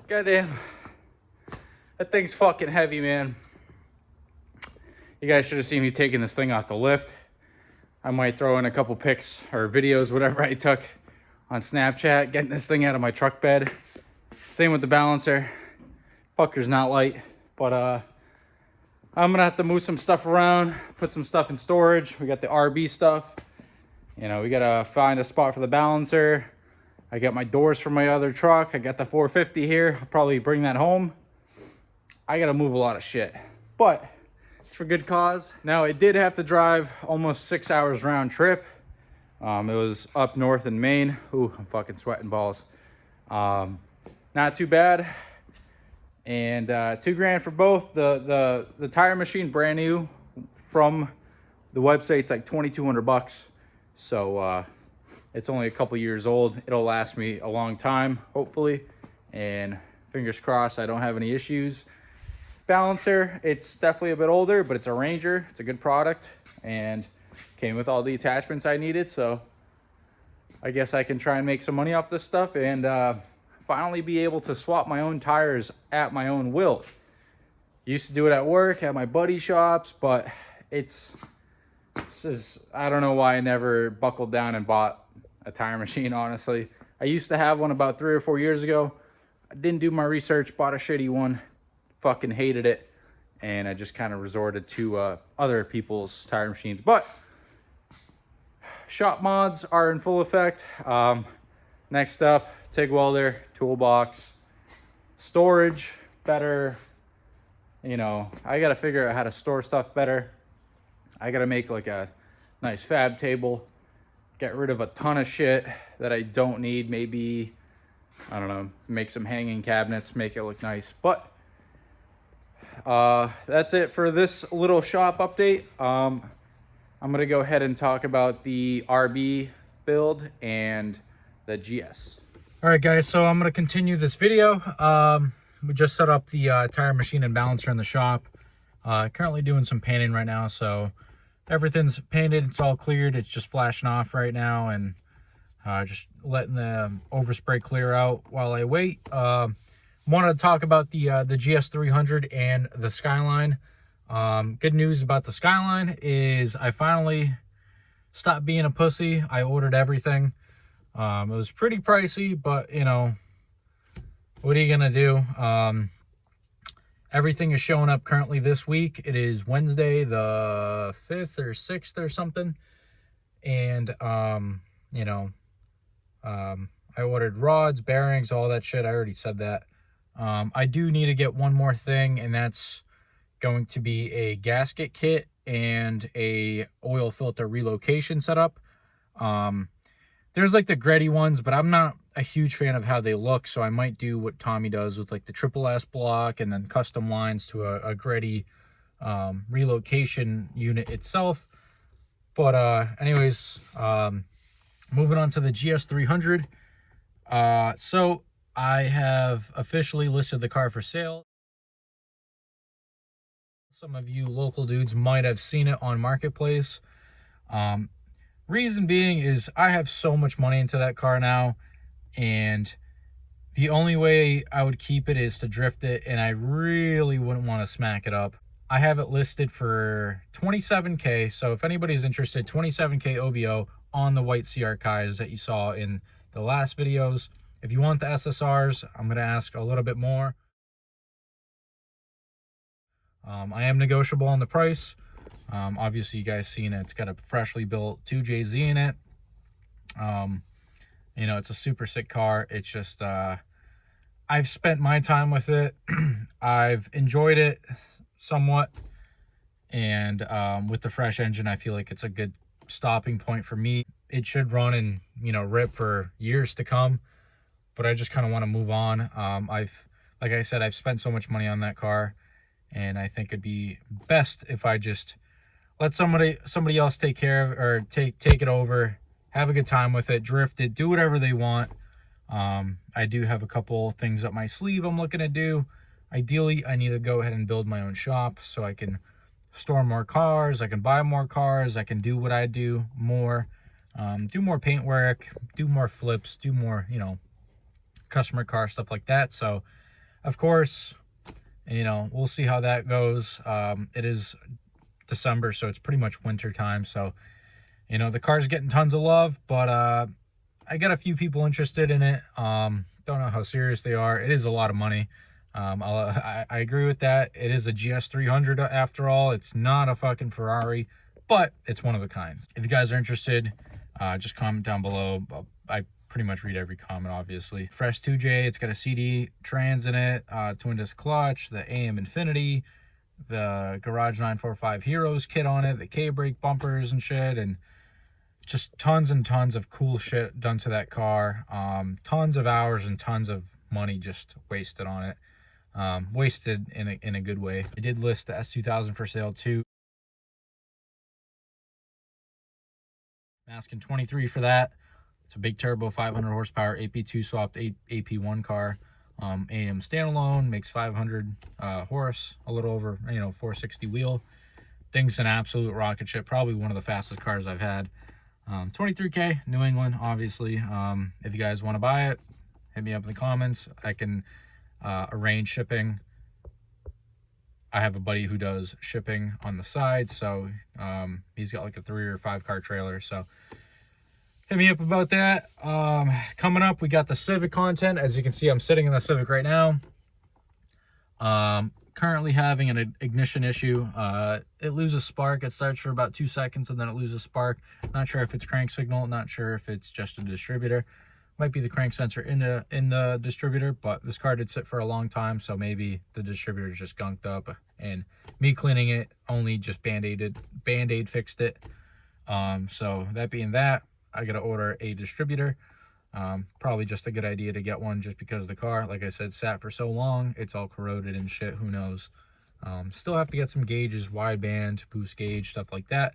Goddamn. That thing's fucking heavy, man. You guys should have seen me taking this thing off the lift. I might throw in a couple pics or videos, whatever I took on Snapchat, getting this thing out of my truck bed. Same with the balancer. Fucker's not light, but I'm gonna have to move some stuff around, put some stuff in storage. We got the RB stuff. You know, we gotta find a spot for the balancer. I got my doors from my other truck. I got the 450 here. I'll probably bring that home. I gotta move a lot of shit, but it's for good cause. Now, I did have to drive almost 6 hours round trip. It was up north in Maine. Ooh, I'm fucking sweating balls. Not too bad. And $2 grand for both. The tire machine, brand new from the website's like 2,200 bucks. So it's only a couple years old. It'll last me a long time, hopefully, and fingers crossed I don't have any issues. Balancer, it's definitely a bit older, but it's a Ranger. It's a good product and came with all the attachments I needed. So I guess I can try and make some money off this stuff and finally be able to swap my own tires at my own will. Used to do it at work, at my buddy shops, but I don't know why I never buckled down and bought a tire machine, honestly. I used to have one about 3 or 4 years ago. I didn't do my research, bought a shitty one, fucking hated it, and I just kind of resorted to other people's tire machines. But shop mods are in full effect. Next up, TIG welder, toolbox, storage better. You know, I gotta figure out how to store stuff better. I gotta make like a nice fab table, get rid of a ton of shit that I don't need. Maybe, I don't know, make some hanging cabinets, make it look nice. But that's it for this little shop update. I'm gonna go ahead and talk about the RB build and the GS. All right, guys, so I'm gonna continue this video. We just set up the tire machine and balancer in the shop. Currently doing some painting right now, so everything's painted, it's all cleared. It's just flashing off right now, and just letting the overspray clear out while I wait. Wanted to talk about the GS300 and the Skyline. Good news about the Skyline is I finally stopped being a pussy. I ordered everything. It was pretty pricey, but you know, what are you gonna do? Everything is showing up currently this week. It is Wednesday the 5th or 6th or something, and you know, I ordered rods, bearings, all that shit. I already said that. I do need to get one more thing, and that's going to be a gasket kit and a oil filter relocation setup. There's like the Greddy ones, but I'm not a huge fan of how they look, so I might do what Tommy does with like the Triple S block and then custom lines to a Greddy relocation unit itself. But anyways, moving on to the GS300. So I have officially listed the car for sale. Some of you local dudes might have seen it on Marketplace. Reason being is I have so much money into that car now, and the only way I would keep it is to drift it, and I really wouldn't want to smack it up. I have it listed for $27K, so if anybody's interested, $27K OBO on the white CR Kais that you saw in the last videos. If you want the SSRs, I'm going to ask a little bit more. I am negotiable on the price. Obviously, you guys seen it. It's got a freshly built 2JZ in it. You know, it's a super sick car. It's just, I've spent my time with it. I've enjoyed it somewhat. And with the fresh engine, I feel like it's a good stopping point for me. It should run and, you know, rip for years to come. But I just kind of want to move on. Like I said, I've spent so much money on that car. And I think it'd be best if I just let somebody else take care of, or take it over, have a good time with it, drift it, do whatever they want. I do have a couple things up my sleeve I'm looking to do. Ideally, I need to go ahead and build my own shop so I can store more cars, I can buy more cars, I can do what I do more. do more paint work, do more flips, do more, you know, customer car stuff like that. So of course, you know, we'll see how that goes. It is December, so it's pretty much winter time. So, you know, the car's getting tons of love, but I got a few people interested in it. Don't know how serious they are. It is a lot of money. I agree with that. It is a GS300 after all. It's not a fucking Ferrari, but it's one of a kind. If you guys are interested, just comment down below. I pretty much read every comment, obviously. Fresh 2J, it's got a CD trans in it, twin disc clutch, the AM Infinity, the Garage 945 Heroes kit on it, the K-brake bumpers and shit, and just tons and tons of cool shit done to that car. Tons of hours and tons of money just wasted on it. Wasted in a good way. I did list the S2000 for sale too. Asking 23 for that. It's a big turbo 500 horsepower AP2 swapped AP1 car. AM standalone, makes 500 horse, a little over, you know, 460 wheel. Thing's an absolute rocket ship. Probably one of the fastest cars I've had. 23K, New England, obviously. If you guys want to buy it, hit me up in the comments. I can arrange shipping. I have a buddy who does shipping on the side, so he's got like a 3 or 5 car trailer, so hit me up about that. Coming up, we got the Civic content. As you can see, I'm sitting in the Civic right now. Currently having an ignition issue. It loses spark. It starts for about 2 seconds and then it loses spark. Not sure if it's crank signal, not sure if it's just a distributor. Might be the crank sensor in the distributor, but this car did sit for a long time, so maybe the distributor is just gunked up, and me cleaning it only just band-aid fixed it. So that being that, I gotta order a distributor. Probably just a good idea to get one just because the car, like I said, sat for so long. It's all corroded and shit, who knows. Still have to get some gauges, wideband, boost gauge, stuff like that.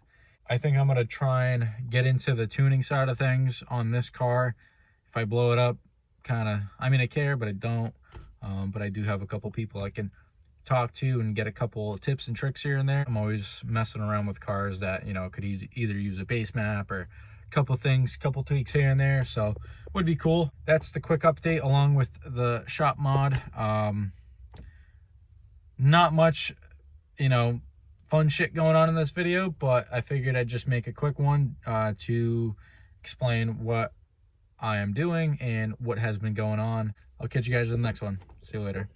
I think I'm gonna try and get into the tuning side of things on this car. If I blow it up, I mean, I care, but I don't. But I do have a couple people I can talk to and get a couple of tips and tricks here and there. I'm always messing around with cars that, you know, could either use a base map or a couple things, couple tweaks here and there, so would be cool. That's the quick update along with the shop mod. Not much, you know, fun shit going on in this video, but I figured I'd just make a quick one to explain what I am doing and what has been going on. I'll catch you guys in the next one. See you later.